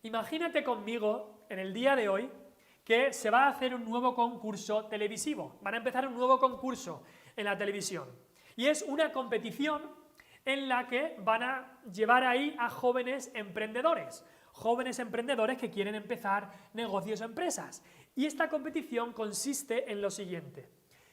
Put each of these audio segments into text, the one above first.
Imagínate conmigo, en el día de hoy, que se va a hacer un nuevo concurso televisivo. Van a empezar un nuevo concurso en la televisión. Y es una competición en la que van a llevar ahí a jóvenes emprendedores que quieren empezar negocios o empresas. Y esta competición consiste en lo siguiente.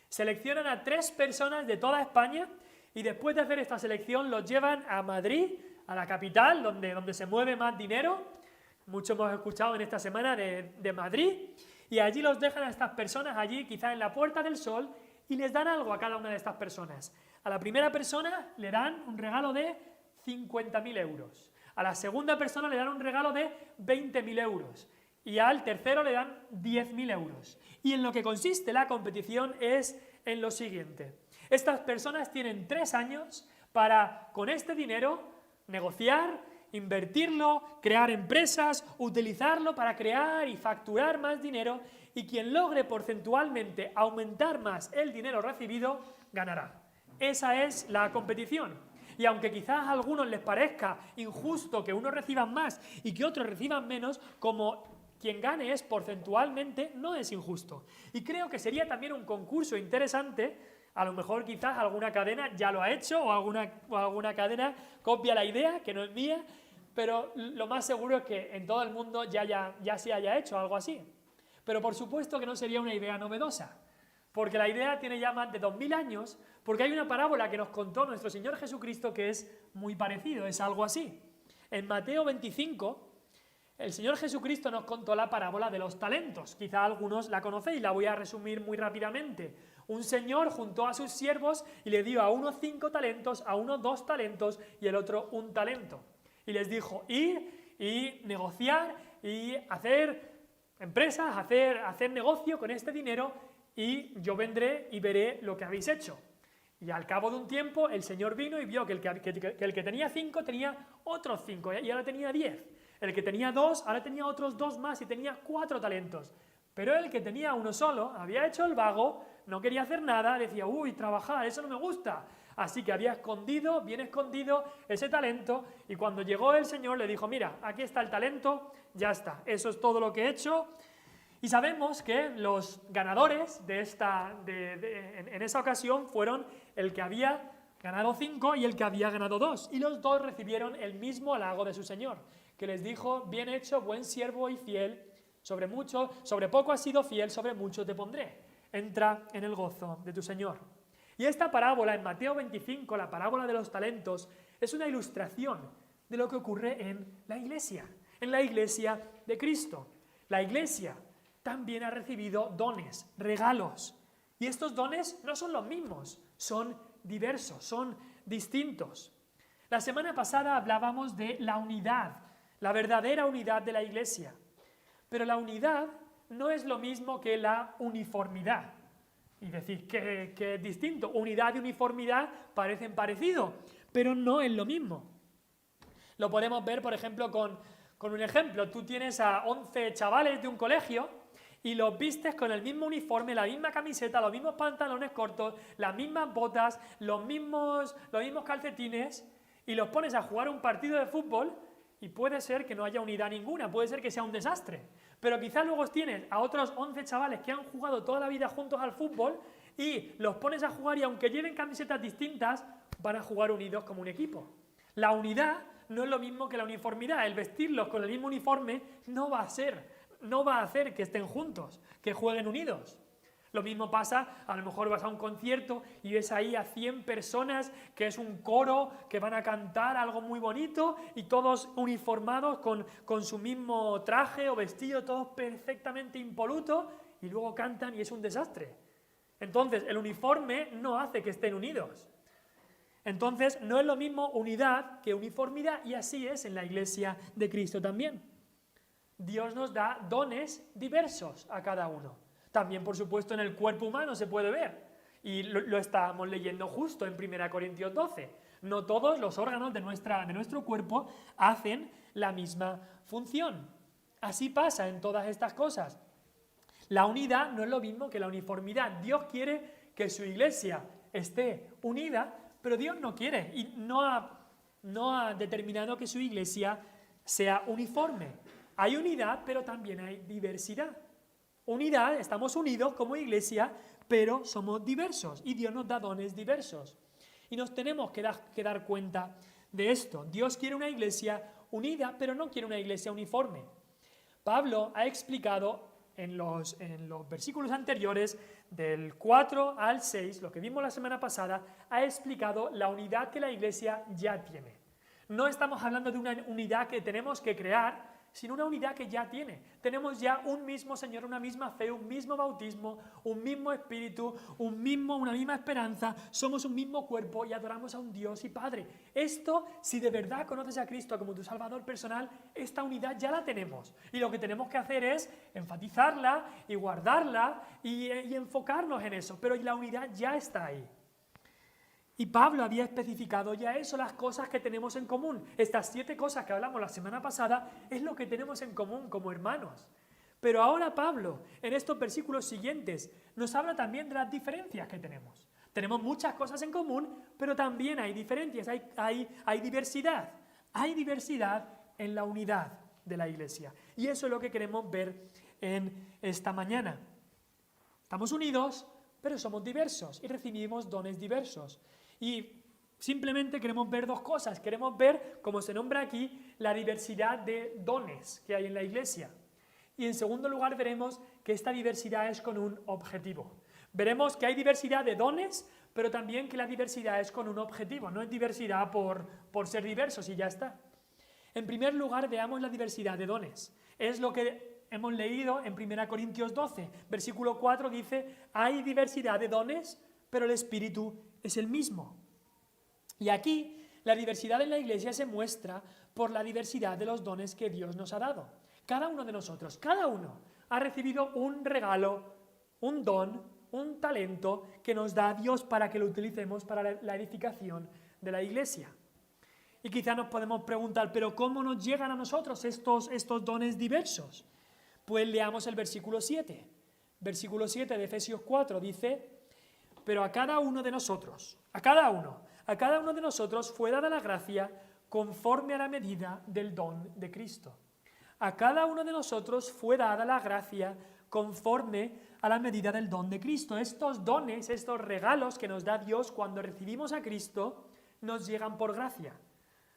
Seleccionan a 3 personas de toda España y después de hacer esta selección los llevan a Madrid, a la capital, donde se mueve más dinero. Mucho hemos escuchado en esta semana de Madrid, y allí los dejan a estas personas, allí quizá en la Puerta del Sol, y les dan algo a cada una de estas personas. A la primera persona le dan un regalo de 50.000 euros, a la segunda persona le dan un regalo de 20.000 euros, y al tercero le dan 10.000 euros. Y en lo que consiste la competición es en lo siguiente. Estas personas tienen 3 años para, con este dinero, negociar, invertirlo, crear empresas, utilizarlo para crear y facturar más dinero, y quien logre porcentualmente aumentar más el dinero recibido, ganará. Esa es la competición. Y aunque quizás a algunos les parezca injusto que unos reciban más y que otros reciban menos, como quien gane es porcentualmente, no es injusto. Y creo que sería también un concurso interesante. A lo mejor quizás alguna cadena ya lo ha hecho o alguna cadena copia la idea, que no es mía, pero lo más seguro es que en todo el mundo ya se haya hecho algo así. Pero por supuesto que no sería una idea novedosa, porque la idea tiene ya más de 2000 años, porque hay una parábola que nos contó nuestro Señor Jesucristo que es muy parecido, es algo así. En Mateo 25, el Señor Jesucristo nos contó la parábola de los talentos. Quizá algunos la conocéis, la voy a resumir muy rápidamente. Un señor juntó a sus siervos y le dio a uno 5 talentos, a uno 2 talentos y el otro 1 talento. Y les dijo, ir y negociar y hacer empresas, hacer negocio con este dinero, y yo vendré y veré lo que habéis hecho. Y al cabo de un tiempo el Señor vino y vio que el que tenía 5 tenía otros 5 y ahora tenía 10. El que tenía 2 ahora tenía otros 2 más y tenía 4 talentos. Pero el que tenía uno solo había hecho el vago, no quería hacer nada, decía, uy, trabajar, eso no me gusta. Así que había escondido, bien escondido, ese talento, y cuando llegó el Señor le dijo, mira, aquí está el talento, ya está, eso es todo lo que he hecho. Y sabemos que los ganadores en esa ocasión fueron el que había ganado 5 y el que había ganado 2, y los 2 recibieron el mismo halago de su Señor, que les dijo, bien hecho, buen siervo y fiel, sobre poco has sido fiel, sobre mucho te pondré. Entra en el gozo de tu Señor. Y esta parábola en Mateo 25, la parábola de los talentos, es una ilustración de lo que ocurre en la Iglesia de Cristo. La Iglesia también ha recibido dones, regalos. Y estos dones no son los mismos, son diversos, son distintos. La semana pasada hablábamos de la unidad, la verdadera unidad de la Iglesia. Pero la unidad no es lo mismo que la uniformidad. Y decir que es distinto. Unidad y uniformidad parecen parecidos, pero no es lo mismo. Lo podemos ver, por ejemplo, con un ejemplo. Tú tienes a 11 chavales de un colegio y los vistes con el mismo uniforme, la misma camiseta, los mismos pantalones cortos, las mismas botas, los mismos calcetines, y los pones a jugar un partido de fútbol y puede ser que no haya unidad ninguna, puede ser que sea un desastre. Pero quizás luego tienes a otros 11 chavales que han jugado toda la vida juntos al fútbol y los pones a jugar y aunque lleven camisetas distintas, van a jugar unidos como un equipo. La unidad no es lo mismo que la uniformidad. El vestirlos con el mismo uniforme no va a hacer que estén juntos, que jueguen unidos. Lo mismo pasa, a lo mejor vas a un concierto y ves ahí a 100 personas, que es un coro, que van a cantar algo muy bonito y todos uniformados con su mismo traje o vestido, todos perfectamente impolutos, y luego cantan y es un desastre. Entonces, el uniforme no hace que estén unidos. Entonces, no es lo mismo unidad que uniformidad, y así es en la Iglesia de Cristo también. Dios nos da dones diversos a cada uno. También, por supuesto, en el cuerpo humano se puede ver, y lo estábamos leyendo justo en 1 Corintios 12. No todos los órganos de nuestro cuerpo hacen la misma función. Así pasa en todas estas cosas. La unidad no es lo mismo que la uniformidad. Dios quiere que su Iglesia esté unida, pero Dios no quiere y no ha determinado que su Iglesia sea uniforme. Hay unidad, pero también hay diversidad. Unidad, estamos unidos como iglesia, pero somos diversos y Dios nos da dones diversos. Y nos tenemos que dar cuenta de esto. Dios quiere una iglesia unida, pero no quiere una iglesia uniforme. Pablo ha explicado en los versículos anteriores, del 4 al 6, lo que vimos la semana pasada, ha explicado la unidad que la iglesia ya tiene. No estamos hablando de una unidad que tenemos que crear, sino una unidad que ya tiene. Tenemos ya un mismo Señor, una misma fe, un mismo bautismo, un mismo espíritu, una misma esperanza, somos un mismo cuerpo y adoramos a un Dios y Padre. Esto, si de verdad conoces a Cristo como tu Salvador personal, esta unidad ya la tenemos. Y lo que tenemos que hacer es enfatizarla y guardarla y enfocarnos en eso. Pero la unidad ya está ahí. Y Pablo había especificado ya eso, las cosas que tenemos en común. Estas 7 cosas que hablamos la semana pasada es lo que tenemos en común como hermanos. Pero ahora Pablo, en estos versículos siguientes, nos habla también de las diferencias que tenemos. Tenemos muchas cosas en común, pero también hay diferencias, hay diversidad. Hay diversidad en la unidad de la iglesia. Y eso es lo que queremos ver en esta mañana. Estamos unidos, pero somos diversos y recibimos dones diversos. Y simplemente queremos ver 2 cosas. Queremos ver, como se nombra aquí, la diversidad de dones que hay en la iglesia. Y en segundo lugar veremos que esta diversidad es con un objetivo. Veremos que hay diversidad de dones, pero también que la diversidad es con un objetivo. No es diversidad por ser diversos y ya está. En primer lugar, veamos la diversidad de dones. Es lo que hemos leído en 1 Corintios 12. Versículo 4 dice, hay diversidad de dones, pero el Espíritu es el mismo. Y aquí la diversidad en la iglesia se muestra por la diversidad de los dones que Dios nos ha dado. Cada uno de nosotros, cada uno ha recibido un regalo, un don, un talento que nos da Dios para que lo utilicemos para la edificación de la iglesia. Y quizá nos podemos preguntar, ¿pero cómo nos llegan a nosotros estos dones diversos? Pues leamos el versículo 7. Versículo 7 de Efesios 4 dice, pero a cada uno de nosotros de nosotros fue dada la gracia conforme a la medida del don de Cristo. A cada uno de nosotros fue dada la gracia conforme a la medida del don de Cristo. Estos dones, estos regalos que nos da Dios cuando recibimos a Cristo, nos llegan por gracia.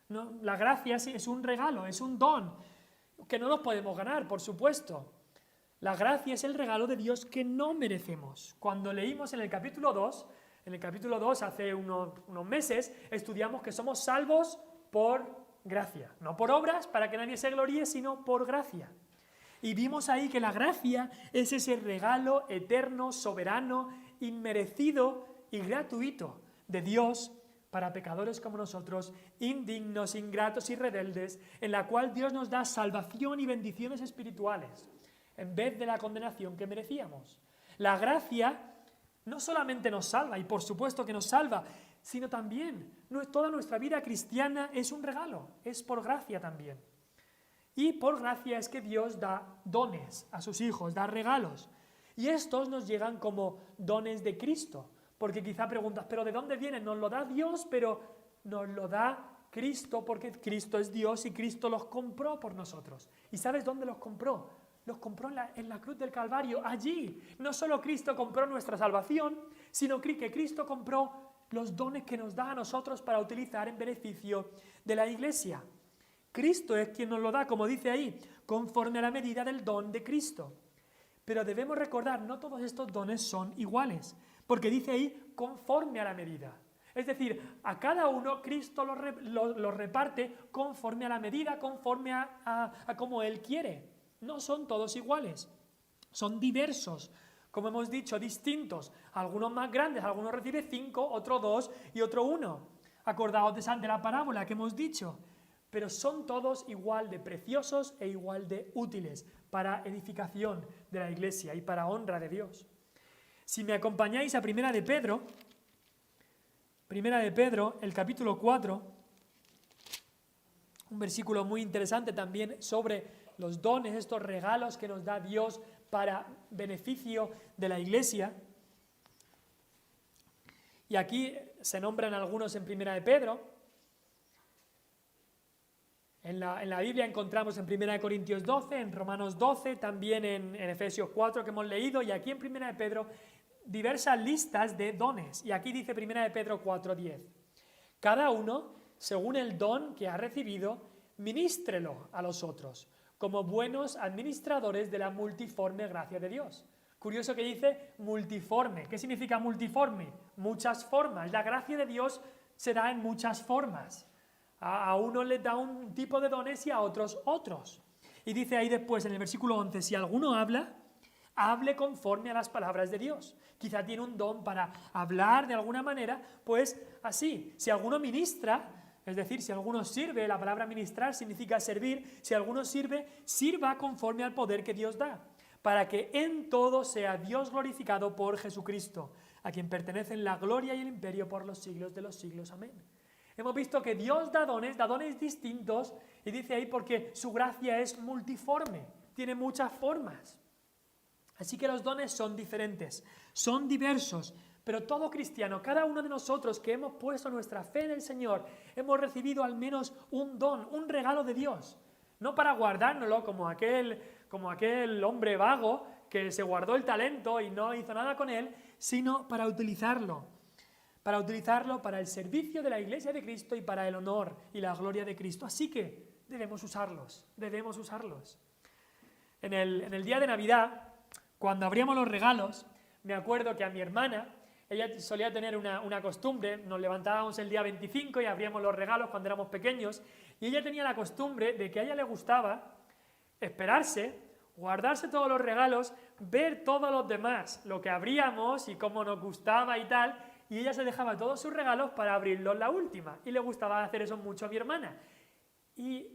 ¿No? La gracia es un regalo, es un don, que no nos podemos ganar, por supuesto. La gracia es el regalo de Dios que no merecemos. Cuando leímos en el capítulo 2, hace unos meses, estudiamos que somos salvos por gracia. No por obras, para que nadie se gloríe, sino por gracia. Y vimos ahí que la gracia es ese regalo eterno, soberano, inmerecido y gratuito de Dios para pecadores como nosotros, indignos, ingratos y rebeldes, en la cual Dios nos da salvación y bendiciones espirituales, en vez de la condenación que merecíamos. La gracia no solamente nos salva, y por supuesto que nos salva, sino también toda nuestra vida cristiana es un regalo, es por gracia también. Y por gracia es que Dios da dones a sus hijos, da regalos. Y estos nos llegan como dones de Cristo, porque quizá preguntas, ¿pero de dónde vienen? Nos lo da Dios, pero nos lo da Cristo, porque Cristo es Dios y Cristo los compró por nosotros. ¿Y sabes dónde los compró? Los compró en la cruz del Calvario, allí. No solo Cristo compró nuestra salvación, sino que Cristo compró los dones que nos da a nosotros para utilizar en beneficio de la iglesia. Cristo es quien nos lo da, como dice ahí, conforme a la medida del don de Cristo. Pero debemos recordar, no todos estos dones son iguales, porque dice ahí, conforme a la medida. Es decir, a cada uno Cristo lo reparte conforme a la medida, conforme a como Él quiere. No son todos iguales, son diversos, como hemos dicho, distintos. Algunos más grandes, algunos reciben 5, otro 2 y otro 1. Acordaos de la parábola que hemos dicho. Pero son todos igual de preciosos e igual de útiles para edificación de la iglesia y para honra de Dios. Si me acompañáis a Primera de Pedro, el capítulo 4, un versículo muy interesante también sobre los dones, estos regalos que nos da Dios para beneficio de la iglesia. Y aquí se nombran algunos en Primera de Pedro. En la Biblia encontramos en 1 Corintios 12, en Romanos 12, también en Efesios 4 que hemos leído, y aquí en 1 de Pedro diversas listas de dones. Y aquí dice 1 de Pedro 4:10. Cada uno, según el don que ha recibido, ministrelo a los otros, como buenos administradores de la multiforme gracia de Dios. Curioso que dice multiforme. ¿Qué significa multiforme? Muchas formas. La gracia de Dios se da en muchas formas. A unos les da un tipo de dones y a otros otros. Y dice ahí después en el versículo 11, si alguno habla, hable conforme a las palabras de Dios. Quizá tiene un don para hablar de alguna manera, pues así. Si alguno ministra, es decir, si alguno sirve, la palabra ministrar significa servir, si alguno sirve, sirva conforme al poder que Dios da, para que en todo sea Dios glorificado por Jesucristo, a quien pertenecen la gloria y el imperio por los siglos de los siglos. Amén. Hemos visto que Dios da dones distintos, y dice ahí porque su gracia es multiforme, tiene muchas formas. Así que los dones son diferentes, son diversos, pero todo cristiano, cada uno de nosotros que hemos puesto nuestra fe en el Señor, hemos recibido al menos un don, un regalo de Dios. No para guardárnoslo como aquel hombre vago que se guardó el talento y no hizo nada con él, sino para utilizarlo para el servicio de la Iglesia de Cristo y para el honor y la gloria de Cristo. Así que debemos usarlos. En el día de Navidad, cuando abríamos los regalos, me acuerdo que a mi hermana, ella solía tener una costumbre, nos levantábamos el día 25 y abríamos los regalos cuando éramos pequeños, y ella tenía la costumbre de que a ella le gustaba esperarse, guardarse todos los regalos, ver todos los demás, lo que abríamos y cómo nos gustaba y tal, y ella se dejaba todos sus regalos para abrirlos la última, y le gustaba hacer eso mucho a mi hermana. Y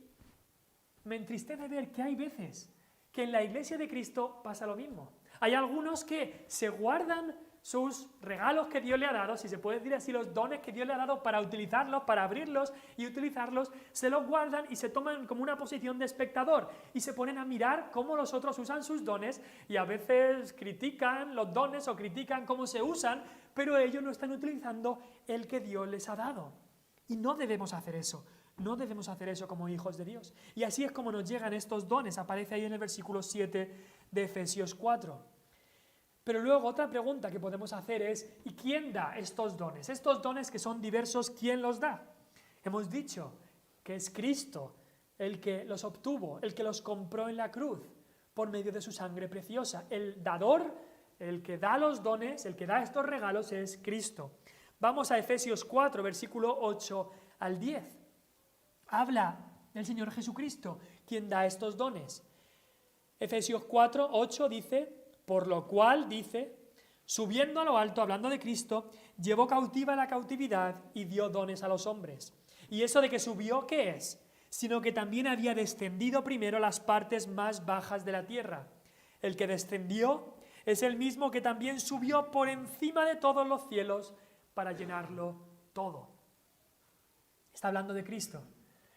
me entristece ver que hay veces que en la Iglesia de Cristo pasa lo mismo. Hay algunos que se guardan sus regalos que Dios le ha dado, si se puede decir así, los dones que Dios le ha dado para utilizarlos, para abrirlos y utilizarlos, se los guardan y se toman como una posición de espectador y se ponen a mirar cómo los otros usan sus dones, y a veces critican los dones o critican cómo se usan, pero ellos no están utilizando el que Dios les ha dado. Y no debemos hacer eso. No debemos hacer eso como hijos de Dios. Y así es como nos llegan estos dones. Aparece ahí en el versículo 7 de Efesios 4. Pero luego otra pregunta que podemos hacer es, ¿y quién da estos dones? Estos dones que son diversos, ¿quién los da? Hemos dicho que es Cristo el que los obtuvo, el que los compró en la cruz por medio de su sangre preciosa. El dador, el que da los dones, el que da estos regalos es Cristo. Vamos a Efesios 4, versículo 8 al 10. Habla del Señor Jesucristo, quien da estos dones. Efesios 4, 8 dice, por lo cual dice, subiendo a lo alto, hablando de Cristo, llevó cautiva la cautividad y dio dones a los hombres. Y eso de que subió, ¿qué es? Sino que también había descendido primero a las partes más bajas de la tierra. El que descendió es el mismo que también subió por encima de todos los cielos para llenarlo todo. Está hablando de Cristo.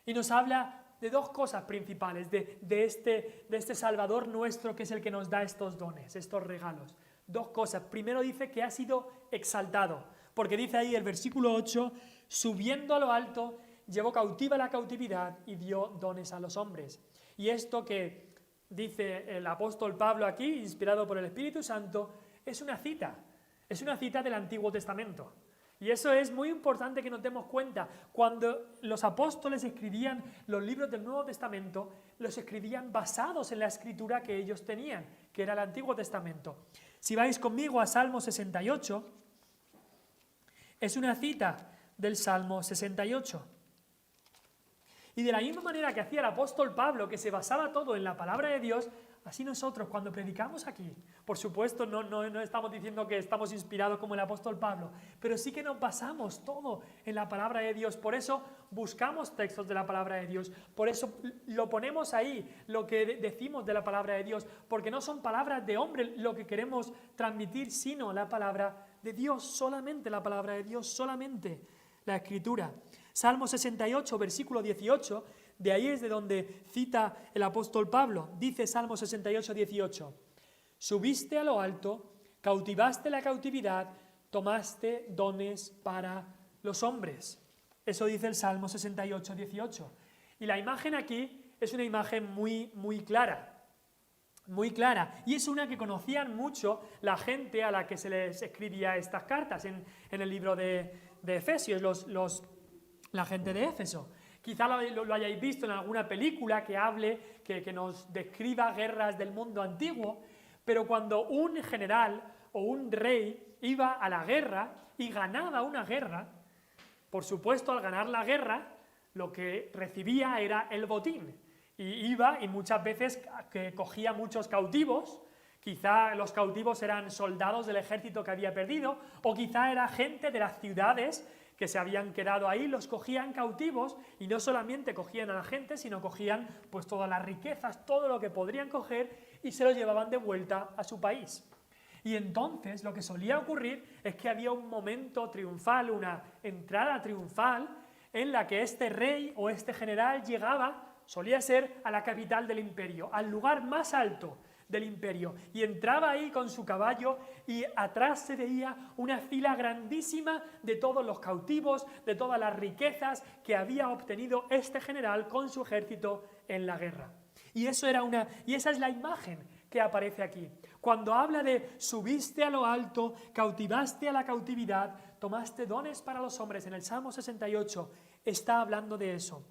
Y nos habla de dos cosas principales, de este Salvador nuestro que es el que nos da estos dones, estos regalos. Dos cosas. Primero dice que ha sido exaltado, porque dice ahí el versículo 8, subiendo a lo alto, llevó cautiva la cautividad y dio dones a los hombres. Y esto que dice el apóstol Pablo aquí, inspirado por el Espíritu Santo, es una cita del Antiguo Testamento. Y eso es muy importante que nos demos cuenta. Cuando los apóstoles escribían los libros del Nuevo Testamento, los escribían basados en la escritura que ellos tenían, que era el Antiguo Testamento. Si vais conmigo a Salmo 68, es una cita del Salmo 68. Y de la misma manera que hacía el apóstol Pablo, que se basaba todo en la palabra de Dios, así nosotros cuando predicamos aquí, por supuesto no estamos diciendo que estamos inspirados como el apóstol Pablo, pero sí que nos basamos todo en la palabra de Dios. Por eso buscamos textos de la palabra de Dios, por eso lo ponemos ahí, lo que decimos de la palabra de Dios, porque no son palabras de hombre lo que queremos transmitir, sino la palabra de Dios, solamente la palabra de Dios, solamente la Escritura. Salmo 68, versículo 18, de ahí es de donde cita el apóstol Pablo. Dice Salmo 68, 18, subiste a lo alto, cautivaste la cautividad, tomaste dones para los hombres. Eso dice el Salmo 68, 18. Y la imagen aquí es una imagen muy clara. Muy clara, y es una que conocían mucho la gente a la que se les escribía estas cartas en el libro de Efesios, la gente de Éfeso. Quizá lo hayáis visto en alguna película que hable, que nos describa guerras del mundo antiguo, pero cuando un general o un rey iba a la guerra y ganaba una guerra, por supuesto, al ganar la guerra, lo que recibía era el botín. Y iba y muchas veces que cogía muchos cautivos, quizá los cautivos eran soldados del ejército que había perdido, o quizá era gente de las ciudades que se habían quedado ahí, los cogían cautivos y no solamente cogían a la gente, sino cogían pues todas las riquezas, todo lo que podrían coger y se lo llevaban de vuelta a su país. Y entonces lo que solía ocurrir es que había un momento triunfal, una entrada triunfal en la que este rey o este general llegaba, solía ser a la capital del imperio, al lugar más alto del imperio, y entraba ahí con su caballo y atrás se veía una fila grandísima de todos los cautivos, de todas las riquezas que había obtenido este general con su ejército en la guerra. Y esa es la imagen que aparece aquí. Cuando habla de subiste a lo alto, cautivaste a la cautividad, tomaste dones para los hombres, en el Salmo 68 está hablando de eso.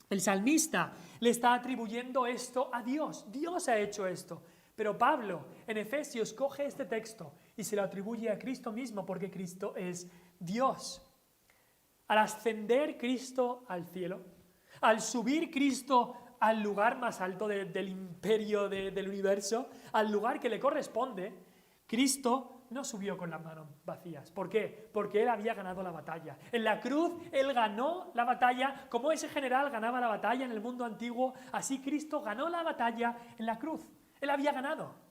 El salmista le está atribuyendo esto a Dios. Dios ha hecho esto. Pero Pablo en Efesios coge este texto y se lo atribuye a Cristo mismo porque Cristo es Dios. Al ascender Cristo al cielo, al subir Cristo al lugar más alto del imperio del universo, al lugar que le corresponde, Cristo no subió con las manos vacías. ¿Por qué? Porque Él había ganado la batalla. En la cruz Él ganó la batalla, como ese general ganaba la batalla en el mundo antiguo, así Cristo ganó la batalla en la cruz. Él había ganado.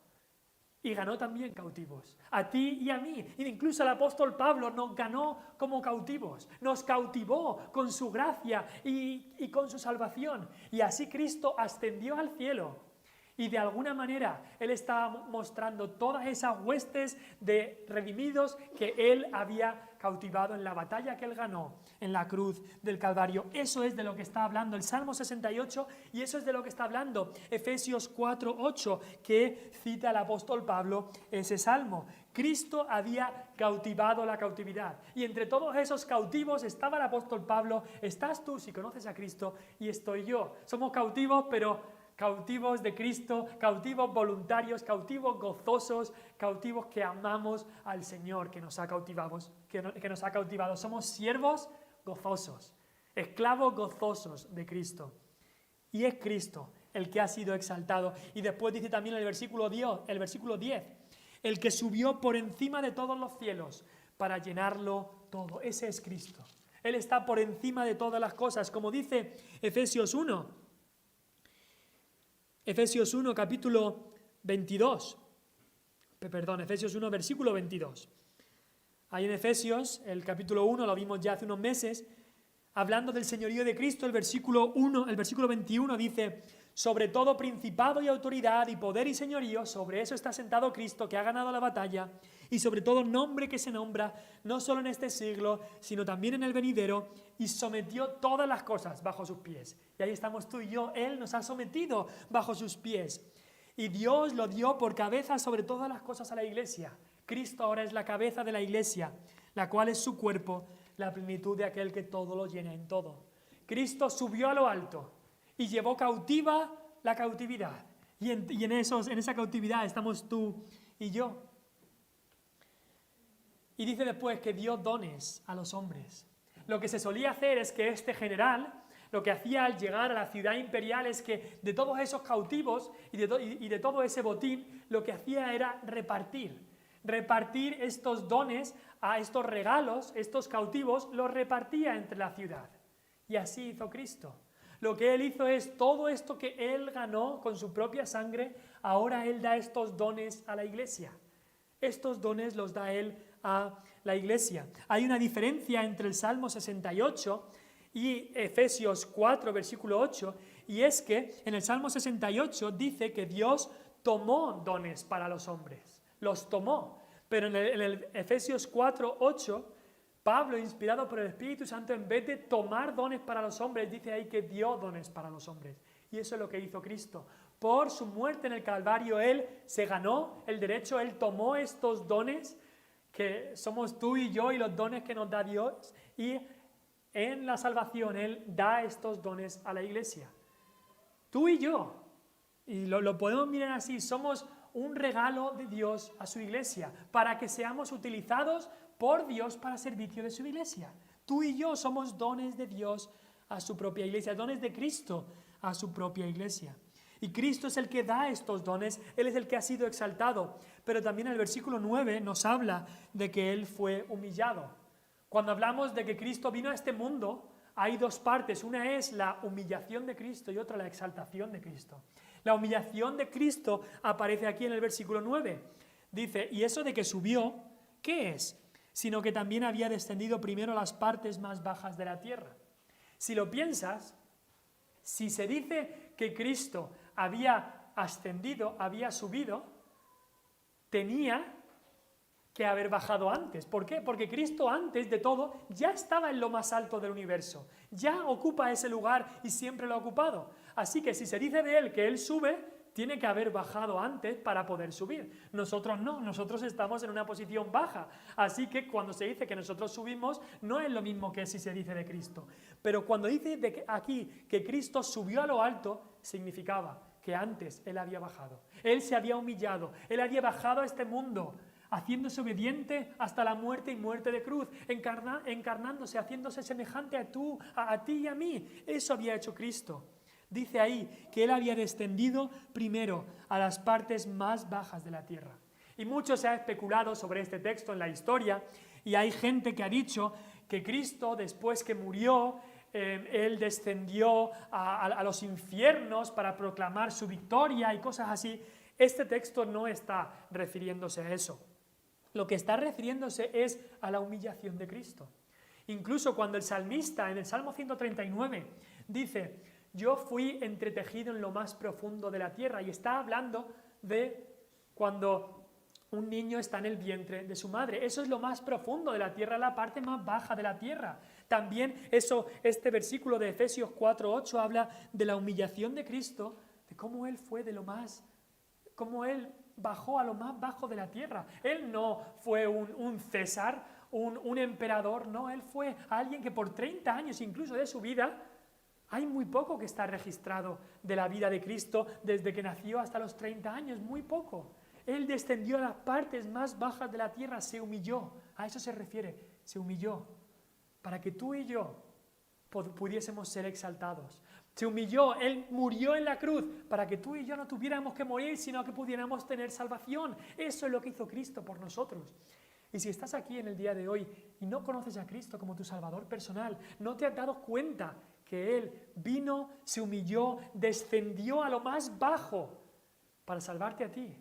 Y ganó también cautivos, a ti y a mí. E incluso el apóstol Pablo nos ganó como cautivos, nos cautivó con su gracia y con su salvación. Y así Cristo ascendió al cielo. Y de alguna manera Él estaba mostrando todas esas huestes de redimidos que Él había cautivado en la batalla que Él ganó en la cruz del Calvario. Eso es de lo que está hablando el Salmo 68 y eso es de lo que está hablando Efesios 4:8, que cita el apóstol Pablo ese salmo. Cristo había cautivado la cautividad. Y entre todos esos cautivos estaba el apóstol Pablo, estás tú si conoces a Cristo y estoy yo. Somos cautivos, pero cautivos de Cristo, cautivos voluntarios, cautivos gozosos, cautivos que amamos al Señor que nos ha cautivado. Somos siervos gozosos, esclavos gozosos de Cristo. Y es Cristo el que ha sido exaltado. Y después dice también el versículo 10, el que subió por encima de todos los cielos para llenarlo todo. Ese es Cristo. Él está por encima de todas las cosas, como dice Efesios 1. Efesios 1, capítulo 22. Efesios 1, versículo 22. Ahí en Efesios, el capítulo 1, lo vimos ya hace unos meses, hablando del señorío de Cristo, el versículo 21 dice, sobre todo principado y autoridad y poder y señorío, sobre eso está sentado Cristo que ha ganado la batalla, y sobre todo nombre que se nombra, no solo en este siglo, sino también en el venidero, y sometió todas las cosas bajo sus pies. Y ahí estamos tú y yo, Él nos ha sometido bajo sus pies. Y Dios lo dio por cabeza sobre todas las cosas a la iglesia. Cristo ahora es la cabeza de la iglesia, la cual es su cuerpo, la plenitud de aquel que todo lo llena en todo. Cristo subió a lo alto y llevó cautiva la cautividad. Y en esa cautividad estamos tú y yo. Y dice después que dio dones a los hombres. Lo que se solía hacer es que este general, lo que hacía al llegar a la ciudad imperial es que de todos esos cautivos y de todo ese botín, lo que hacía era repartir estos dones, a estos regalos, estos cautivos, los repartía entre la ciudad. Y así hizo Cristo. Lo que Él hizo es todo esto que Él ganó con su propia sangre, ahora Él da estos dones a la iglesia. Estos dones los da Él a la iglesia. Hay una diferencia entre el Salmo 68 y Efesios 4, versículo 8, y es que en el Salmo 68 dice que Dios tomó dones para los hombres, los tomó, pero en el Efesios 4, 8 Pablo, inspirado por el Espíritu Santo, en vez de tomar dones para los hombres, dice ahí que dio dones para los hombres. Y eso es lo que hizo Cristo. Por su muerte en el Calvario, Él se ganó el derecho, Él tomó estos dones que somos tú y yo y los dones que nos da Dios, y en la salvación Él da estos dones a la iglesia. Tú y yo, y lo podemos mirar así, somos un regalo de Dios a su iglesia, para que seamos utilizados por Dios para servicio de su iglesia. Tú y yo somos dones de Dios a su propia iglesia, dones de Cristo a su propia iglesia. Y Cristo es el que da estos dones, Él es el que ha sido exaltado. Pero también el versículo 9 nos habla de que Él fue humillado. Cuando hablamos de que Cristo vino a este mundo, hay dos partes. Una es la humillación de Cristo y otra la exaltación de Cristo. La humillación de Cristo aparece aquí en el versículo 9. Dice, y eso de que subió, ¿qué es? Sino que también había descendido primero a las partes más bajas de la tierra. Si lo piensas, si se dice que Cristo había ascendido, había subido, tenía que haber bajado antes. ¿Por qué? Porque Cristo antes de todo ya estaba en lo más alto del universo, ya ocupa ese lugar y siempre lo ha ocupado. Así que si se dice de Él que Él sube, tiene que haber bajado antes para poder subir. Nosotros no, nosotros estamos en una posición baja. Así que cuando se dice que nosotros subimos, no es lo mismo que si se dice de Cristo. Pero cuando dice aquí que Cristo subió a lo alto, significaba que antes Él había bajado. Él se había humillado, Él había bajado a este mundo, haciéndose obediente hasta la muerte y muerte de cruz, encarnándose, haciéndose semejante a ti y a mí. Eso había hecho Cristo. Dice ahí que Él había descendido primero a las partes más bajas de la tierra. Y mucho se ha especulado sobre este texto en la historia, y hay gente que ha dicho que Cristo, después que murió, Él descendió a los infiernos para proclamar su victoria y cosas así. Este texto no está refiriéndose a eso. Lo que está refiriéndose es a la humillación de Cristo. Incluso cuando el salmista, en el Salmo 139, dice: yo fui entretejido en lo más profundo de la tierra, y está hablando de cuando un niño está en el vientre de su madre. Eso es lo más profundo de la tierra, la parte más baja de la tierra. También este versículo de Efesios 4:8 habla de la humillación de Cristo, de cómo Él fue cómo Él bajó a lo más bajo de la tierra. Él no fue un César, un emperador, no, Él fue alguien que por 30 años incluso de su vida, hay muy poco que está registrado de la vida de Cristo desde que nació hasta los 30 años, muy poco. Él descendió a las partes más bajas de la tierra, se humilló, a eso se refiere, se humilló, para que tú y yo pudiésemos ser exaltados. Se humilló, Él murió en la cruz, para que tú y yo no tuviéramos que morir, sino que pudiéramos tener salvación. Eso es lo que hizo Cristo por nosotros. Y si estás aquí en el día de hoy y no conoces a Cristo como tu Salvador personal, no te has dado cuenta que Él vino, se humilló, descendió a lo más bajo para salvarte a ti,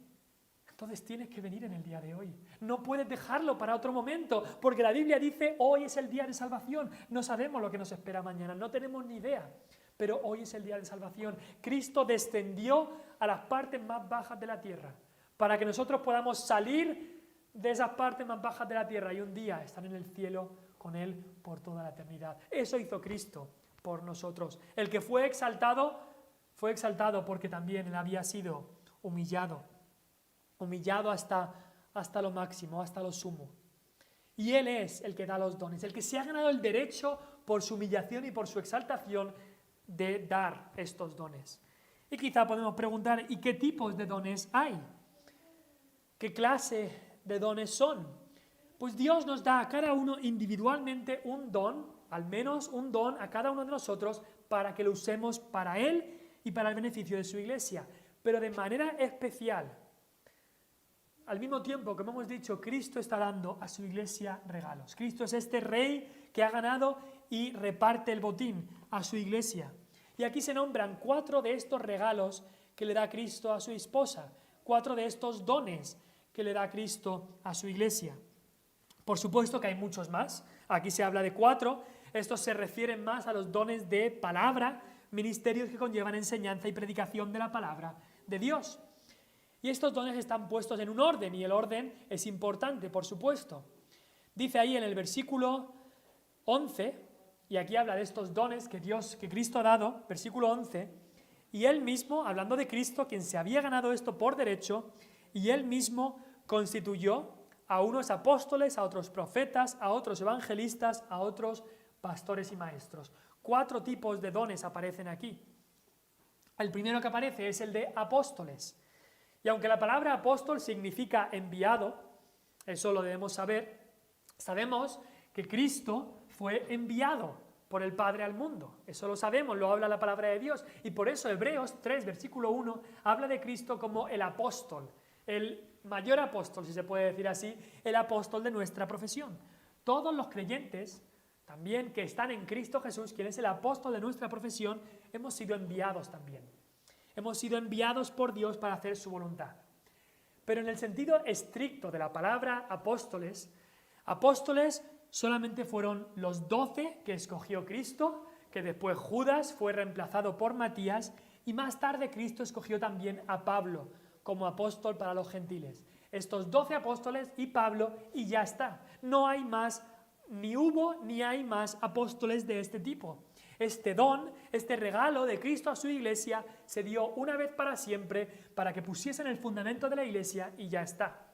entonces tienes que venir en el día de hoy. No puedes dejarlo para otro momento, porque la Biblia dice: hoy es el día de salvación. No sabemos lo que nos espera mañana, no tenemos ni idea, pero hoy es el día de salvación. Cristo descendió a las partes más bajas de la tierra para que nosotros podamos salir de esas partes más bajas de la tierra y un día estar en el cielo con Él por toda la eternidad. Eso hizo Cristo por nosotros. El que fue exaltado porque también Él había sido humillado hasta lo máximo, hasta lo sumo. Y Él es el que da los dones, el que se ha ganado el derecho por su humillación y por su exaltación de dar estos dones. Y quizá podemos preguntar: ¿y qué tipos de dones hay? ¿Qué clase de dones son? Pues Dios nos da a cada uno individualmente un don, al menos un don a cada uno de nosotros, para que lo usemos para Él y para el beneficio de su iglesia, pero de manera especial. Al mismo tiempo, como hemos dicho, Cristo está dando a su iglesia regalos. Cristo es este rey que ha ganado y reparte el botín a su iglesia. Y aquí se nombran 4 de estos regalos que le da Cristo a su esposa, 4 de estos dones que le da Cristo a su iglesia. Por supuesto que hay muchos más. Aquí se habla de 4. Estos se refieren más a los dones de palabra, ministerios que conllevan enseñanza y predicación de la palabra de Dios. Y estos dones están puestos en un orden, y el orden es importante, por supuesto. Dice ahí en el versículo 11, y aquí habla de estos dones que Cristo ha dado, versículo 11, y él mismo, hablando de Cristo, quien se había ganado esto por derecho, y él mismo constituyó a unos apóstoles, a otros profetas, a otros evangelistas, a otros pastores y maestros. 4 tipos de dones aparecen aquí. El primero que aparece es el de apóstoles. Y aunque la palabra apóstol significa enviado, eso lo debemos saber, sabemos que Cristo fue enviado por el Padre al mundo. Eso lo sabemos, lo habla la palabra de Dios. Y por eso Hebreos 3, versículo 1, habla de Cristo como el apóstol, el mayor apóstol, si se puede decir así, el apóstol de nuestra profesión. Todos los creyentes, también que están en Cristo Jesús, quien es el apóstol de nuestra profesión, hemos sido enviados también. Hemos sido enviados por Dios para hacer su voluntad. Pero en el sentido estricto de la palabra apóstoles, apóstoles solamente fueron los 12 que escogió Cristo, que después Judas fue reemplazado por Matías, y más tarde Cristo escogió también a Pablo como apóstol para los gentiles. Estos 12 apóstoles y Pablo, y ya está. No hay más, ni hubo ni hay más apóstoles de este tipo. Este don, este regalo de Cristo a su iglesia se dio una vez para siempre para que pusiesen el fundamento de la iglesia y ya está.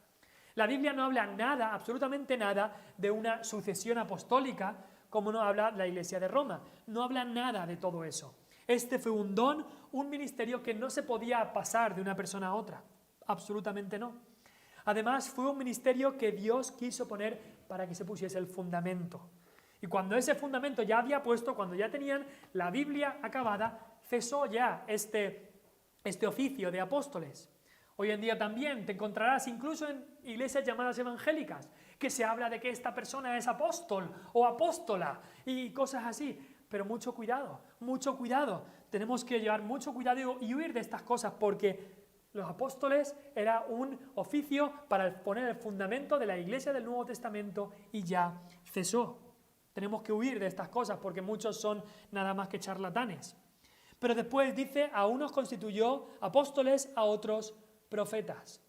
La Biblia no habla nada, absolutamente nada, de una sucesión apostólica como no habla la iglesia de Roma. No habla nada de todo eso. Este fue un don, un ministerio que no se podía pasar de una persona a otra. Absolutamente no. Además, fue un ministerio que Dios quiso poner para que se pusiese el fundamento. Y cuando ese fundamento ya había puesto, cuando ya tenían la Biblia acabada, cesó ya este oficio de apóstoles. Hoy en día también te encontrarás incluso en iglesias llamadas evangélicas, que se habla de que esta persona es apóstol o apóstola y cosas así. Pero mucho cuidado, mucho cuidado. Tenemos que llevar mucho cuidado y huir de estas cosas porque los apóstoles era un oficio para poner el fundamento de la iglesia del Nuevo Testamento y ya cesó. Tenemos que huir de estas cosas porque muchos son nada más que charlatanes. Pero después dice, a unos constituyó apóstoles, a otros profetas.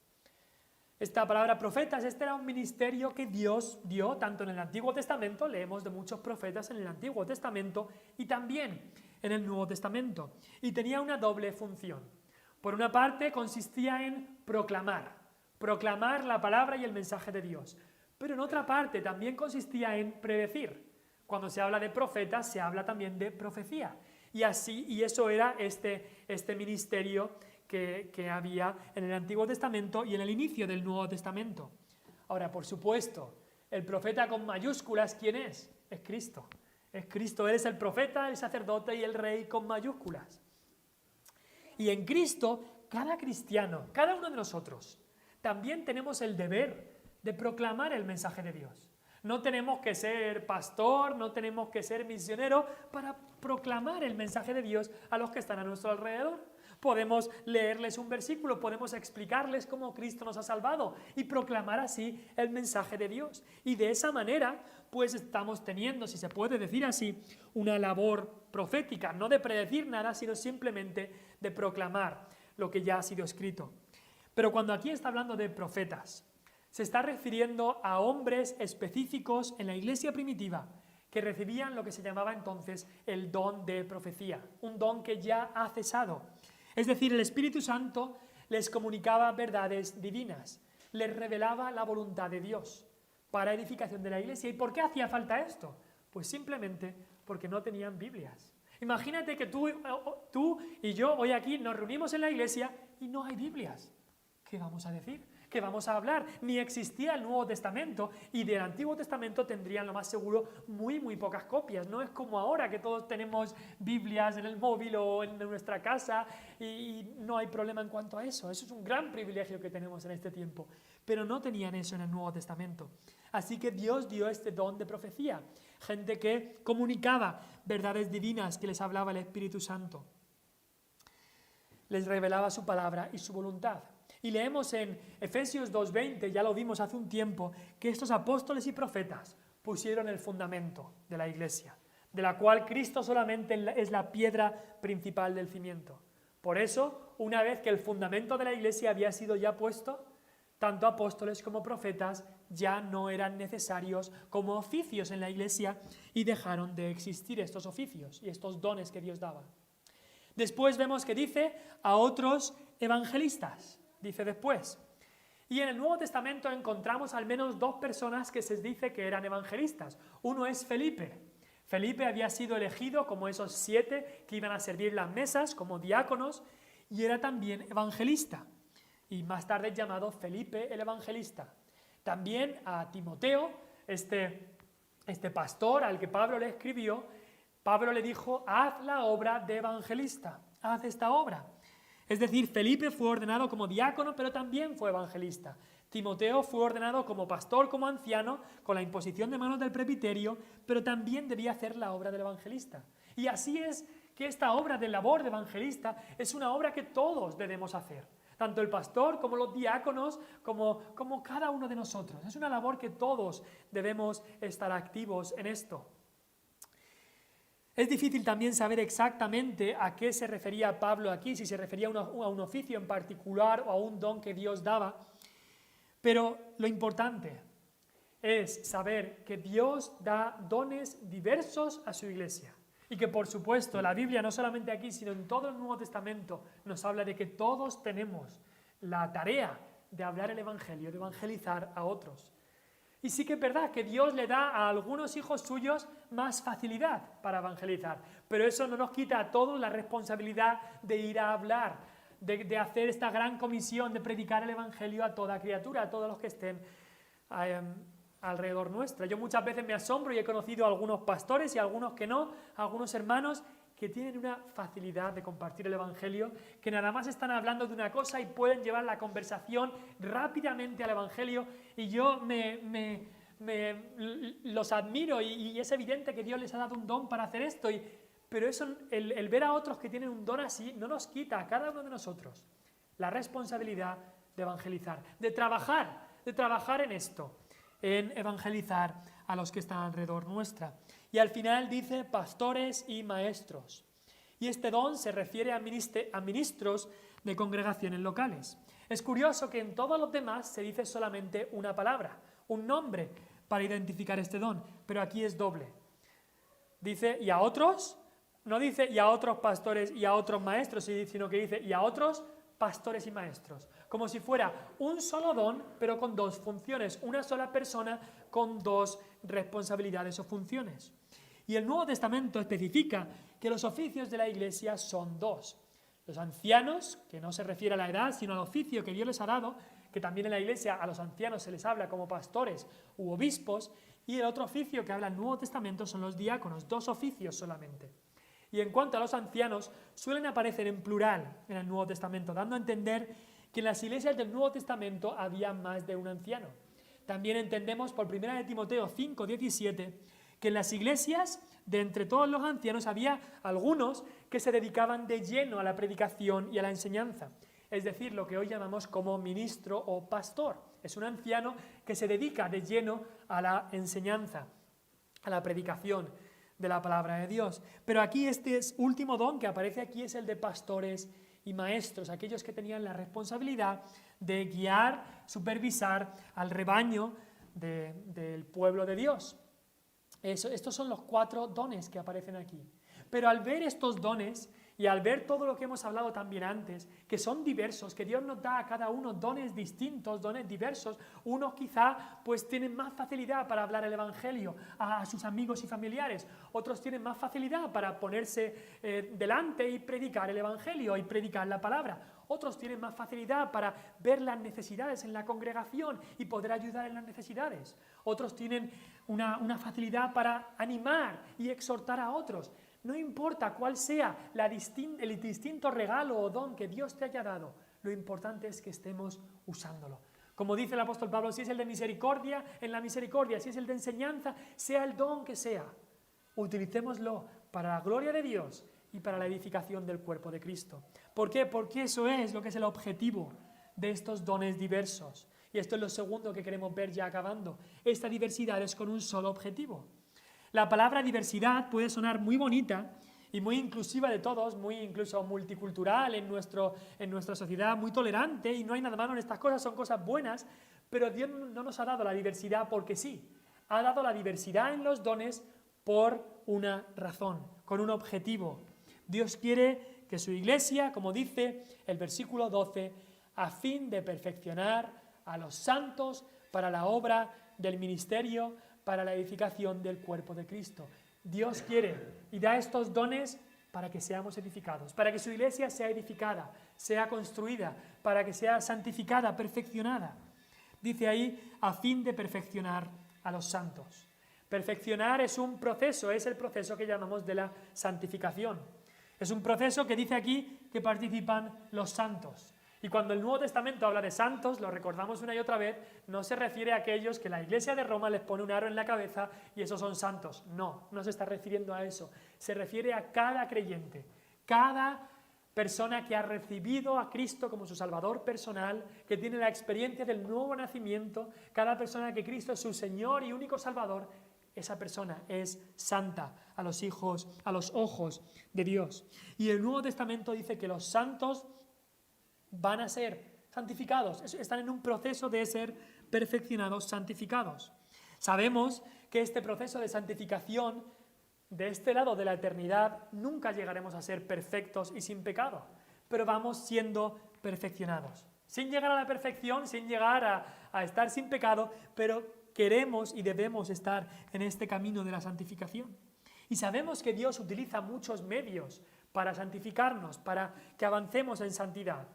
Esta palabra profetas, este era un ministerio que Dios dio tanto en el Antiguo Testamento, leemos de muchos profetas en el Antiguo Testamento y también en el Nuevo Testamento. Y tenía una doble función. Por una parte consistía en proclamar la palabra y el mensaje de Dios. Pero en otra parte también consistía en predecir. Cuando se habla de profetas se habla también de profecía. Y eso era este ministerio que había en el Antiguo Testamento y en el inicio del Nuevo Testamento. Ahora, por supuesto, el profeta con mayúsculas, ¿quién es? Es Cristo. Es Cristo, Él es el profeta, el sacerdote y el rey con mayúsculas. Y en Cristo, cada cristiano, cada uno de nosotros, también tenemos el deber de proclamar el mensaje de Dios. No tenemos que ser pastor, no tenemos que ser misionero para proclamar el mensaje de Dios a los que están a nuestro alrededor. Podemos leerles un versículo, podemos explicarles cómo Cristo nos ha salvado y proclamar así el mensaje de Dios. Y de esa manera, pues estamos teniendo, si se puede decir así, una labor profética, no de predecir nada, sino simplemente de proclamar lo que ya ha sido escrito. Pero cuando aquí está hablando de profetas, se está refiriendo a hombres específicos en la iglesia primitiva que recibían lo que se llamaba entonces el don de profecía, un don que ya ha cesado. Es decir, el Espíritu Santo les comunicaba verdades divinas, les revelaba la voluntad de Dios para edificación de la iglesia. ¿Y por qué hacía falta esto? Pues simplemente porque no tenían Biblias. Imagínate que tú y yo hoy aquí nos reunimos en la iglesia y no hay Biblias. ¿Qué vamos a decir? ¿Qué vamos a hablar? Ni existía el Nuevo Testamento y del Antiguo Testamento tendrían lo más seguro muy pocas copias. No es como ahora que todos tenemos Biblias en el móvil o en nuestra casa y no hay problema en cuanto a eso. Eso es un gran privilegio que tenemos en este tiempo. Pero no tenían eso en el Nuevo Testamento. Así que Dios dio este don de profecía. Gente que comunicaba verdades divinas que les hablaba el Espíritu Santo. Les revelaba su palabra y su voluntad. Y leemos en Efesios 2:20, ya lo vimos hace un tiempo, que estos apóstoles y profetas pusieron el fundamento de la iglesia, de la cual Cristo solamente es la piedra principal del cimiento. Por eso, una vez que el fundamento de la iglesia había sido ya puesto, tanto apóstoles como profetas ya no eran necesarios como oficios en la iglesia y dejaron de existir estos oficios y estos dones que Dios daba. Después vemos que dice a otros evangelistas, dice después. Y en el Nuevo Testamento encontramos al menos 2 personas que se dice que eran evangelistas. Uno es Felipe. Felipe había sido elegido como esos 7 que iban a servir las mesas como diáconos y era también evangelista. Y más tarde llamado Felipe el evangelista. También a Timoteo, este pastor al que Pablo le escribió, Pablo le dijo, haz la obra de evangelista, haz esta obra. Es decir, Felipe fue ordenado como diácono, pero también fue evangelista. Timoteo fue ordenado como pastor, como anciano, con la imposición de manos del presbiterio, pero también debía hacer la obra del evangelista. Y así es que esta obra de labor de evangelista es una obra que todos debemos hacer. Tanto el pastor como los diáconos, como cada uno de nosotros. Es una labor que todos debemos estar activos en esto. Es difícil también saber exactamente a qué se refería Pablo aquí, si se refería a un oficio en particular o a un don que Dios daba, pero lo importante es saber que Dios da dones diversos a su iglesia y que, por supuesto, la Biblia, no solamente aquí, sino en todo el Nuevo Testamento, nos habla de que todos tenemos la tarea de hablar el Evangelio, de evangelizar a otros. Y sí que es verdad que Dios le da a algunos hijos suyos más facilidad para evangelizar, pero eso no nos quita a todos la responsabilidad de ir a hablar, de hacer esta gran comisión de predicar el Evangelio a toda criatura, a todos los que estén alrededor nuestra. Yo muchas veces me asombro y he conocido a algunos pastores y a algunos que no, a algunos hermanos que tienen una facilidad de compartir el Evangelio, que nada más están hablando de una cosa y pueden llevar la conversación rápidamente al Evangelio, y yo los admiro y es evidente que Dios les ha dado un don para hacer esto, pero eso, el ver a otros que tienen un don así no nos quita a cada uno de nosotros la responsabilidad de evangelizar, de trabajar en esto, en evangelizar a los que están alrededor nuestra. Y al final dice pastores y maestros. Y este don se refiere a ministros de congregaciones locales. Es curioso que en todos los demás se dice solamente una palabra, un nombre para identificar este don, pero aquí es doble. Dice, y a otros, no dice y a otros pastores y a otros maestros, sino que dice y a otros pastores y maestros, como si fuera un solo don, pero con 2 funciones, una sola persona con 2 responsabilidades o funciones. Y el Nuevo Testamento especifica que los oficios de la iglesia son 2. Los ancianos, que no se refiere a la edad, sino al oficio que Dios les ha dado, que también en la iglesia a los ancianos se les habla como pastores u obispos, y el otro oficio que habla el Nuevo Testamento son los diáconos, 2 oficios solamente. Y en cuanto a los ancianos, suelen aparecer en plural en el Nuevo Testamento, dando a entender que en las iglesias del Nuevo Testamento había más de un anciano. También entendemos por 1 Timoteo 5:17 que en las iglesias, de entre todos los ancianos, había algunos que se dedicaban de lleno a la predicación y a la enseñanza. Es decir, lo que hoy llamamos como ministro o pastor. Es un anciano que se dedica de lleno a la enseñanza, a la predicación de la palabra de Dios. Pero aquí este último don que aparece aquí es el de pastores y maestros, aquellos que tenían la responsabilidad de guiar, supervisar al rebaño del pueblo de Dios. Estos son los 4 dones que aparecen aquí. Pero al ver estos dones y al ver todo lo que hemos hablado también antes, que son diversos, que Dios nos da a cada uno dones distintos, dones diversos, unos quizá pues tienen más facilidad para hablar el Evangelio a sus amigos y familiares, otros tienen más facilidad para ponerse delante y predicar el Evangelio y predicar la palabra. Otros tienen más facilidad para ver las necesidades en la congregación y poder ayudar en las necesidades. Otros tienen una facilidad para animar y exhortar a otros. No importa cuál sea el distinto regalo o don que Dios te haya dado, lo importante es que estemos usándolo. Como dice el apóstol Pablo, si es el de misericordia, en la misericordia, si es el de enseñanza, sea el don que sea, utilicémoslo para la gloria de Dios y para la edificación del cuerpo de Cristo. ¿Por qué? Porque eso es lo que es el objetivo de estos dones diversos. Y esto es lo segundo que queremos ver ya acabando. Esta diversidad es con un solo objetivo. La palabra diversidad puede sonar muy bonita y muy inclusiva de todos, muy incluso multicultural en nuestra sociedad, muy tolerante, y no hay nada malo en estas cosas, son cosas buenas, Pero Dios no nos ha dado la diversidad porque sí. Ha dado la diversidad en los dones por una razón, con un objetivo. Dios quiere que su iglesia, como dice el versículo 12, a fin de perfeccionar a los santos para la obra del ministerio, para la edificación del cuerpo de Cristo. Dios quiere y da estos dones para que seamos edificados, para que su iglesia sea edificada, sea construida, para que sea santificada, perfeccionada. Dice ahí, a fin de perfeccionar a los santos. Perfeccionar es un proceso, es el proceso que llamamos de la santificación. Es un proceso que dice aquí que participan los santos. Y cuando el Nuevo Testamento habla de santos, lo recordamos una y otra vez, no se refiere a aquellos que la Iglesia de Roma les pone un aro en la cabeza y esos son santos. No, no se está refiriendo a eso. Se refiere a cada creyente, cada persona que ha recibido a Cristo como su Salvador personal, que tiene la experiencia del nuevo nacimiento, cada persona que Cristo es su Señor y único Salvador, esa persona es santa a los ojos de Dios. Y el Nuevo Testamento dice que los santos van a ser santificados, están en un proceso de ser perfeccionados, santificados. Sabemos que este proceso de santificación, de este lado de la eternidad, nunca llegaremos a ser perfectos y sin pecado, pero vamos siendo perfeccionados. Sin llegar a la perfección, sin llegar a estar sin pecado, pero queremos y debemos estar en este camino de la santificación. Y sabemos que Dios utiliza muchos medios para santificarnos, para que avancemos en santidad.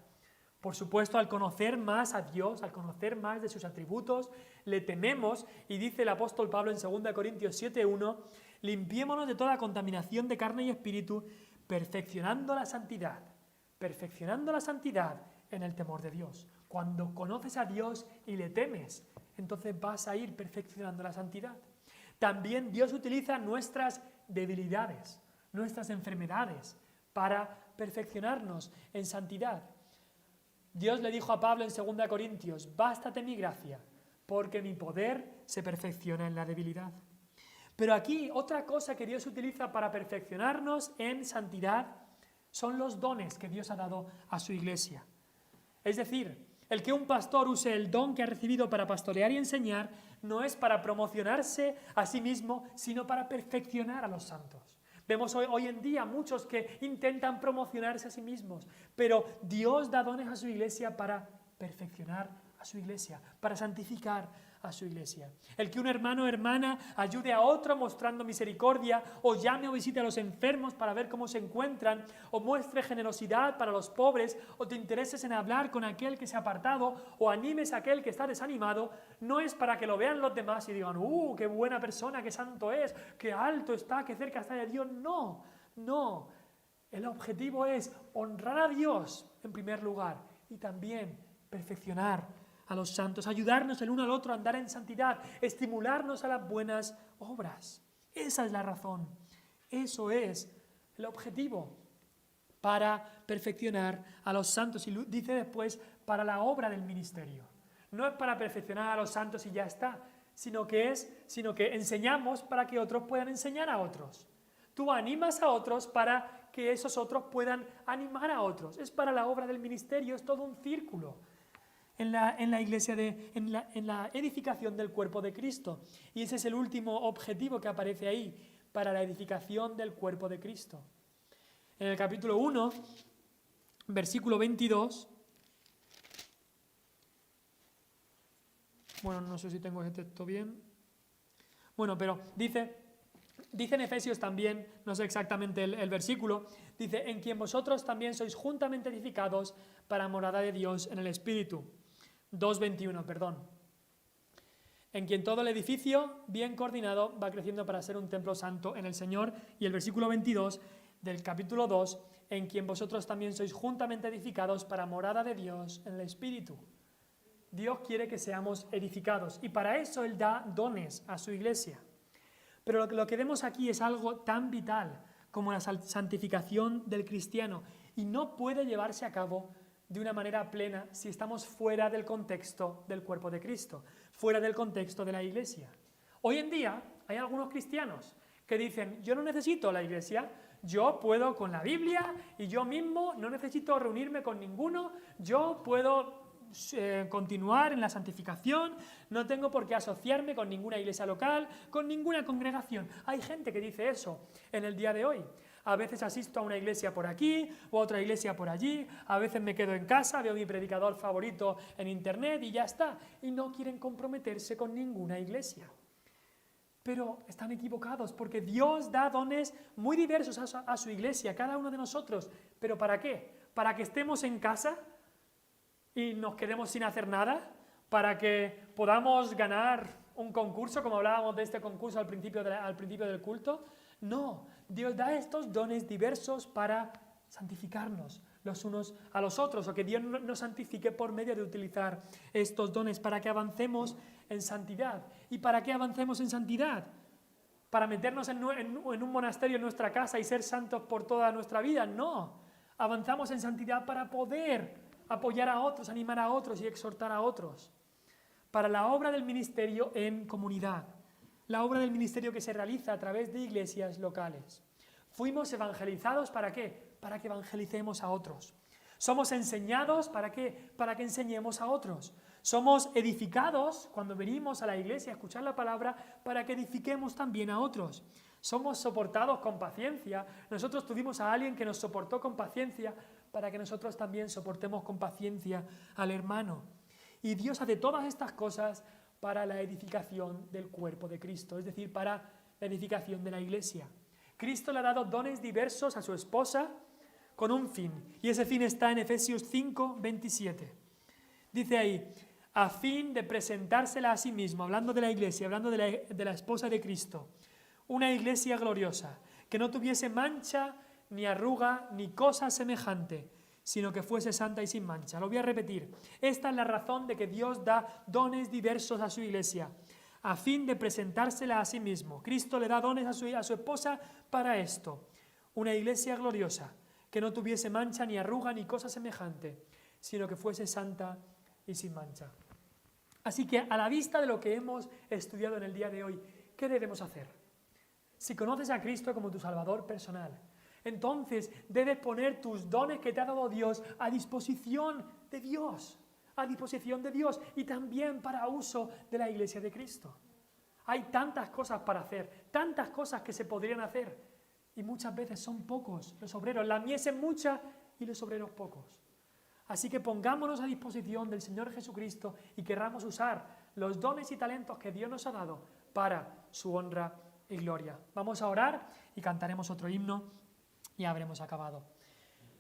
Por supuesto, al conocer más a Dios, al conocer más de sus atributos, le tememos, y dice el apóstol Pablo en 2 Corintios 7:1, limpiémonos de toda contaminación de carne y espíritu, perfeccionando la santidad en el temor de Dios. Cuando conoces a Dios y le temes, entonces vas a ir perfeccionando la santidad. También Dios utiliza nuestras debilidades, nuestras enfermedades, para perfeccionarnos en santidad. Dios le dijo a Pablo en 2 Corintios, bástate mi gracia, porque mi poder se perfecciona en la debilidad. Pero aquí otra cosa que Dios utiliza para perfeccionarnos en santidad son los dones que Dios ha dado a su iglesia. Es decir, el que un pastor use el don que ha recibido para pastorear y enseñar no es para promocionarse a sí mismo, sino para perfeccionar a los santos. Vemos hoy en día muchos que intentan promocionarse a sí mismos, pero Dios da dones a su iglesia para perfeccionar a su iglesia, para santificar a su iglesia. El que un hermano o hermana ayude a otro mostrando misericordia, o llame o visite a los enfermos para ver cómo se encuentran, o muestre generosidad para los pobres, o te intereses en hablar con aquel que se ha apartado, o animes a aquel que está desanimado, no es para que lo vean los demás y digan, qué buena persona, qué santo es, qué alto está, qué cerca está de Dios. No, no. El objetivo es honrar a Dios en primer lugar y también perfeccionar a los santos, ayudarnos el uno al otro a andar en santidad, estimularnos a las buenas obras. Esa es la razón. Eso es el objetivo para perfeccionar a los santos. Y dice después, para la obra del ministerio. No es para perfeccionar a los santos y ya está, sino que enseñamos para que otros puedan enseñar a otros. Tú animas a otros para que esos otros puedan animar a otros. Es para la obra del ministerio, es todo un círculo. En la iglesia, en la edificación del cuerpo de Cristo. Y ese es el último objetivo que aparece ahí, para la edificación del cuerpo de Cristo. En el capítulo 1, versículo 22, bueno, no sé si tengo ese texto bien, bueno, pero dice en Efesios también, no sé exactamente el versículo, dice, en quien vosotros también sois juntamente edificados para morada de Dios en el Espíritu. 2:21, perdón. En quien todo el edificio, bien coordinado, va creciendo para ser un templo santo en el Señor. Y el versículo 22 del capítulo 2, en quien vosotros también sois juntamente edificados para morada de Dios en el Espíritu. Dios quiere que seamos edificados y para eso Él da dones a su iglesia. Pero lo que vemos aquí es algo tan vital como la santificación del cristiano y no puede llevarse a cabo de una manera plena si estamos fuera del contexto del cuerpo de Cristo, fuera del contexto de la iglesia. Hoy en día hay algunos cristianos que dicen, yo no necesito la iglesia, yo puedo con la Biblia y yo mismo no necesito reunirme con ninguno, yo puedo continuar en la santificación, no tengo por qué asociarme con ninguna iglesia local, con ninguna congregación. Hay gente que dice eso en el día de hoy. A veces asisto a una iglesia por aquí, o a otra iglesia por allí, a veces me quedo en casa, veo mi predicador favorito en internet y ya está. Y no quieren comprometerse con ninguna iglesia. Pero están equivocados, porque Dios da dones muy diversos a su iglesia, a cada uno de nosotros. ¿Pero para qué? ¿Para que estemos en casa y nos quedemos sin hacer nada? ¿Para que podamos ganar un concurso, como hablábamos de este concurso al principio del culto? No, Dios da estos dones diversos para santificarnos los unos a los otros, o que Dios nos santifique por medio de utilizar estos dones para que avancemos en santidad. ¿Y para qué avancemos en santidad? ¿Para meternos en un monasterio en nuestra casa y ser santos por toda nuestra vida? No, avanzamos en santidad para poder apoyar a otros, animar a otros y exhortar a otros. Para la obra del ministerio en comunidad, la obra del ministerio que se realiza a través de iglesias locales. Fuimos evangelizados, ¿para qué? Para que evangelicemos a otros. Somos enseñados, ¿para qué? Para que enseñemos a otros. Somos edificados cuando venimos a la iglesia a escuchar la palabra para que edifiquemos también a otros. Somos soportados con paciencia. Nosotros tuvimos a alguien que nos soportó con paciencia para que nosotros también soportemos con paciencia al hermano. Y Dios hace todas estas cosas para la edificación del cuerpo de Cristo, es decir, para la edificación de la iglesia. Cristo le ha dado dones diversos a su esposa con un fin, y ese fin está en Efesios 5, 27. Dice ahí, a fin de presentársela a sí mismo, hablando de la iglesia, hablando de la esposa de Cristo, una iglesia gloriosa, que no tuviese mancha, ni arruga, ni cosa semejante, sino que fuese santa y sin mancha. Lo voy a repetir. Esta es la razón de que Dios da dones diversos a su iglesia, a fin de presentársela a sí mismo. Cristo le da dones a su esposa para esto. Una iglesia gloriosa, que no tuviese mancha, ni arruga, ni cosa semejante, sino que fuese santa y sin mancha. Así que, a la vista de lo que hemos estudiado en el día de hoy, ¿qué debemos hacer? Si conoces a Cristo como tu Salvador personal, entonces debes poner tus dones que te ha dado Dios a disposición de Dios, y también para uso de la iglesia de Cristo. Hay tantas cosas para hacer, tantas cosas que se podrían hacer, y muchas veces son pocos los obreros, la mies es mucha y los obreros pocos. Así que pongámonos a disposición del Señor Jesucristo y querramos usar los dones y talentos que Dios nos ha dado para su honra y gloria. Vamos a orar y cantaremos otro himno y habremos acabado.